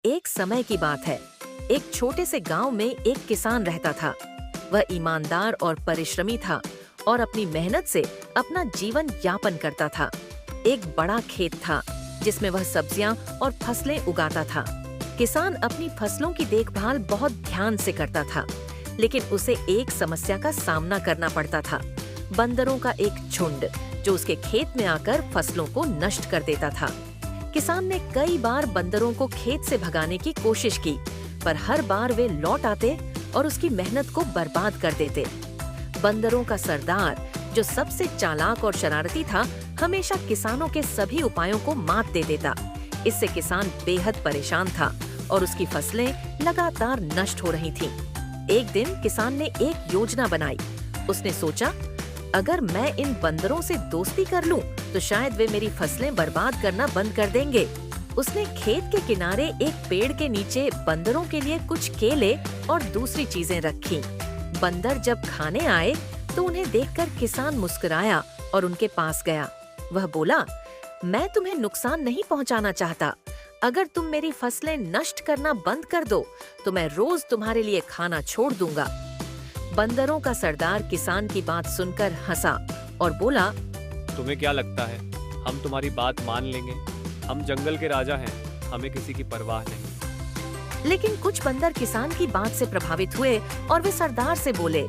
एक समय की बात है। एक छोटे से गांव में एक किसान रहता था। वह ईमानदार और परिश्रमी था और अपनी मेहनत से अपना जीवन यापन करता था। एक बड़ा खेत था जिसमें वह सब्जियां और फसलें उगाता था। किसान अपनी फसलों की देखभाल बहुत ध्यान से करता था, लेकिन उसे एक समस्या का सामना करना पड़ता था। बंदरों का एक झुंड जो उसके खेत में आकर फसलों को नष्ट कर देता था। किसान ने कई बार बंदरों को खेत से भगाने की कोशिश की, पर हर बार वे लौट आते और उसकी मेहनत को बर्बाद कर देते। बंदरों का सरदार, जो सबसे चालाक और शरारती था, हमेशा किसानों के सभी उपायों को मात दे देता। इससे किसान बेहद परेशान था और उसकी फसलें लगातार नष्ट हो रही थीं। एक दिन किसान ने एक योजना बनाई। उसने सोचा, अगर मैं इन बंदरों से दोस्ती कर लूं, तो शायद वे मेरी फसलें बर्बाद करना बंद कर देंगे। उसने खेत के किनारे एक पेड़ के नीचे बंदरों के लिए कुछ केले और दूसरी चीजें रखीं। बंदर जब खाने आए तो उन्हें देखकर किसान मुस्कुराया और उनके पास गया। वह बोला, मैं तुम्हें नुकसान नहीं पहुंचाना चाहता। अगर तुम मेरी फसलें नष्ट करना बंद कर दो, तो मैं रोज तुम्हारे लिए खाना छोड़ दूंगा। बंदरों का सरदार किसान की बात सुनकर हंसा और बोला, तुम्हें क्या लगता है हम तुम्हारी बात मान लेंगे? हम जंगल के राजा हैं, हमें किसी की परवाह नहीं। लेकिन कुछ बंदर किसान की बात से प्रभावित हुए और वे सरदार से बोले,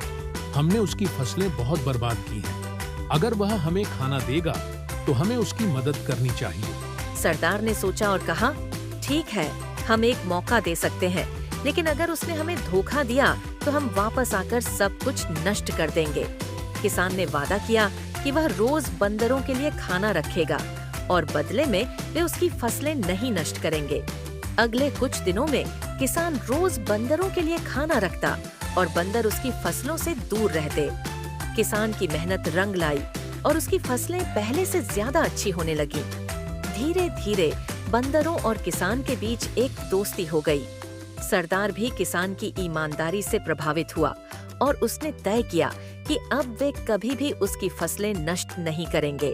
हमने उसकी फसलें बहुत बर्बाद की हैं। अगर वह हमें खाना देगा तो हमें उसकी मदद करनी चाहिए। सरदार ने सोचा और कहा, ठीक है, हम एक मौका दे सकते हैं, लेकिन अगर उसने हमें धोखा दिया तो हम वापस आकर सब कुछ नष्ट कर देंगे। किसान ने वादा किया कि वह रोज बंदरों के लिए खाना रखेगा और बदले में वे उसकी फसलें नहीं नष्ट करेंगे। अगले कुछ दिनों में किसान रोज बंदरों के लिए खाना रखता और बंदर उसकी फसलों से दूर रहते। किसान की मेहनत रंग लाई और उसकी फसलें पहले से ज्यादा अच्छी होने लगी। धीरे धीरे बंदरों और किसान के बीच एक दोस्ती हो गई। सरदार भी किसान की ईमानदारी से प्रभावित हुआ और उसने तय किया कि अब वे कभी भी उसकी फसलें नष्ट नहीं करेंगे।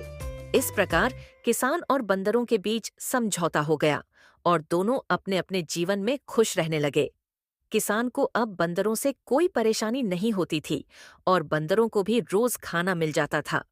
इस प्रकार किसान और बंदरों के बीच समझौता हो गया और दोनों अपने अपने जीवन में खुश रहने लगे। किसान को अब बंदरों से कोई परेशानी नहीं होती थी और बंदरों को भी रोज खाना मिल जाता था।